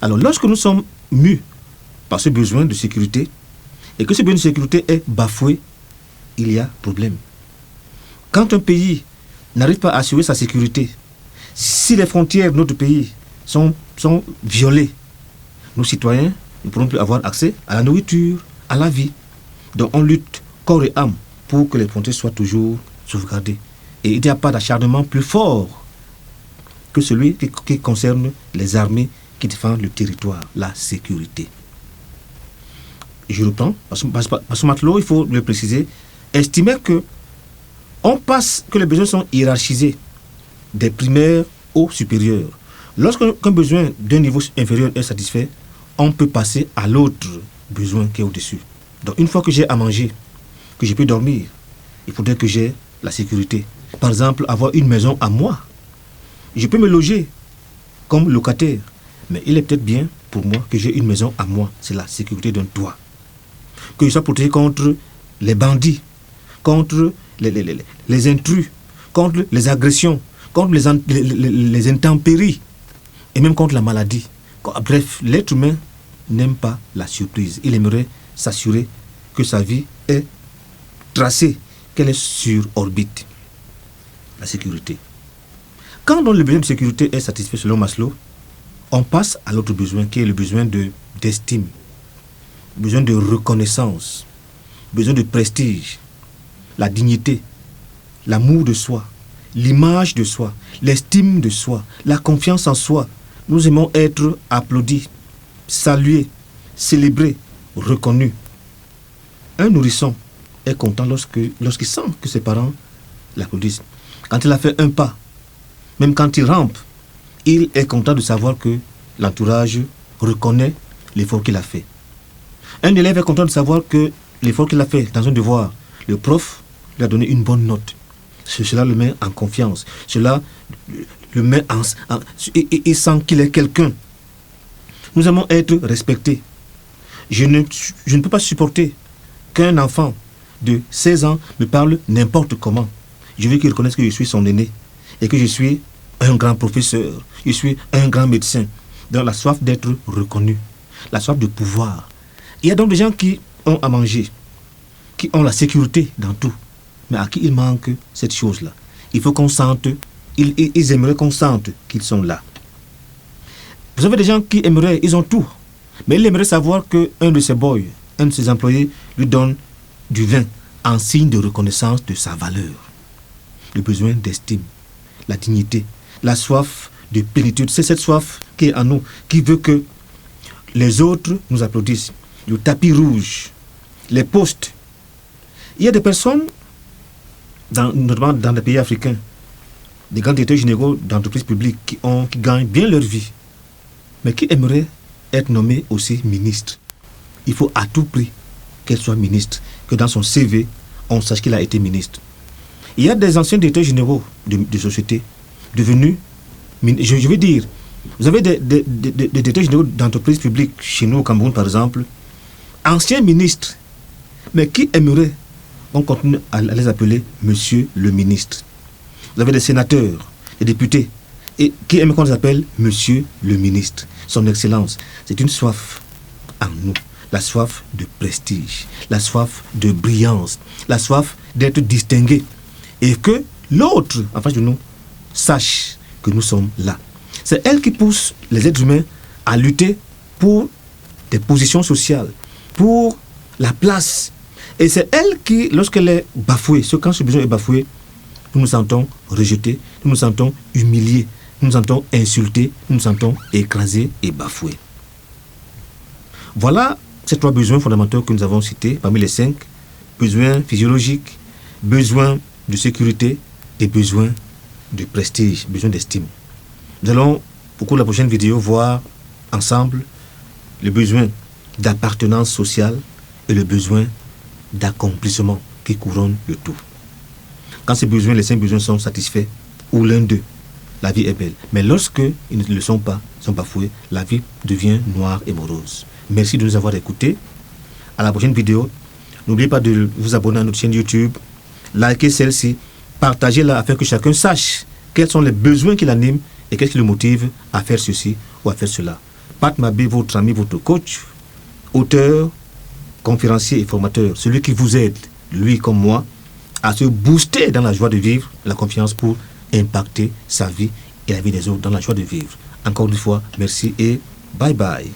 Alors, lorsque nous sommes mus par ce besoin de sécurité, et que ce besoin de sécurité est bafoué, il y a problème. Quand un pays n'arrive pas à assurer sa sécurité, si les frontières de notre pays sont violées, nos citoyens ne pourront plus avoir accès à la nourriture, à la vie. Donc on lutte corps et âme pour que les frontières soient toujours sauvegardées. Et il n'y a pas d'acharnement plus fort que celui qui concerne les armées qui défendent le territoire, la sécurité. Je reprends, parce que Matelot, il faut le préciser, estimait que les besoins sont hiérarchisés des primaires aux supérieurs. Lorsqu'un besoin d'un niveau inférieur est satisfait, on peut passer à l'autre besoin qui est au-dessus. Donc une fois que j'ai à manger, que je peux dormir, il faudrait que j'ai la sécurité. Par exemple, avoir une maison à moi. Je peux me loger comme locataire, mais il est peut-être bien pour moi que j'ai une maison à moi. C'est la sécurité d'un toit. Que je sois protégé contre les bandits, contre les intrus, contre les agressions, contre les intempéries et même contre la maladie. Bref, l'être humain n'aime pas la surprise. Il aimerait s'assurer que sa vie est tracée, qu'elle est sur orbite. La sécurité. Quand donc le besoin de sécurité est satisfait selon Maslow, on passe à l'autre besoin qui est le besoin d'estime, besoin de reconnaissance, besoin de prestige, la dignité, l'amour de soi, l'image de soi, l'estime de soi, la confiance en soi. Nous aimons être applaudis, salués, célébrés, reconnus. Un nourrisson est content lorsqu'il sent que ses parents l'applaudissent. Quand il a fait un pas, même quand il rampe, il est content de savoir que l'entourage reconnaît l'effort qu'il a fait. Un élève est content de savoir que l'effort qu'il a fait dans un devoir, le prof lui a donné une bonne note. Cela le met en confiance. Cela le met il sent qu'il est quelqu'un. Nous aimons être respectés. Je ne peux pas supporter qu'un enfant de 16 ans me parle n'importe comment. Je veux qu'il reconnaisse que je suis son aîné et que je suis un grand professeur, je suis un grand médecin. Dans la soif d'être reconnu, la soif de pouvoir. Il y a donc des gens qui ont à manger, qui ont la sécurité dans tout, mais à qui il manque cette chose-là. Il faut qu'on sente, ils aimeraient qu'on sente qu'ils sont là. Vous avez des gens qui aimeraient, ils ont tout, mais ils aimeraient savoir qu'un de ses boys, un de ses employés lui donne du vin en signe de reconnaissance de sa valeur. Le besoin d'estime, la dignité, la soif de plénitude, c'est cette soif qui est en nous, qui veut que les autres nous applaudissent. Le tapis rouge, les postes. Il y a des personnes, notamment dans les pays africains, des grands directeurs généraux d'entreprises publiques qui gagnent bien leur vie, mais qui aimeraient être nommés aussi ministres. Il faut à tout prix qu'elle soit ministre, que dans son CV, on sache qu'il a été ministre. Il y a des anciens directeurs généraux de sociétés devenus, je veux dire, vous avez des directeurs généraux d'entreprises publiques chez nous au Cameroun par exemple, anciens ministres, mais qui aimeraient on continue à les appeler Monsieur le ministre. Vous avez des sénateurs, des députés, et qui aiment qu'on les appelle Monsieur le ministre. Son Excellence, c'est une soif en nous, la soif de prestige, la soif de brillance, la soif d'être distingué, et que l'autre en face de nous sache que nous sommes là. C'est elle qui pousse les êtres humains à lutter pour des positions sociales, pour la place. Et c'est elle qui, lorsqu'elle est bafouée, quand ce besoin est bafoué, nous nous sentons rejetés, nous nous sentons humiliés, nous nous sentons insultés, nous nous sentons écrasés et bafoués. Voilà ces trois besoins fondamentaux que nous avons cités parmi les 5. Besoins physiologiques, besoins de sécurité et besoins de prestige, besoin d'estime. Nous allons, au cours de la prochaine vidéo, voir ensemble le besoin d'appartenance sociale et le besoin d'accomplissement qui couronne le tout. Quand ces besoins, les 5 besoins sont satisfaits, ou l'un d'eux, la vie est belle. Mais lorsque ils ne le sont pas, sont bafoués, la vie devient noire et morose. Merci de nous avoir écoutés. À la prochaine vidéo. N'oubliez pas de vous abonner à notre chaîne YouTube, likez celle-ci, partagez-la afin que chacun sache quels sont les besoins qui l'animent et qu'est-ce qui le motive à faire ceci ou à faire cela. Pat Mabé, votre ami, votre coach, auteur, conférencier et formateur, celui qui vous aide, lui comme moi, à se booster dans la joie de vivre, la confiance pour impacter sa vie et la vie des autres dans la joie de vivre. Encore une fois, merci et bye bye.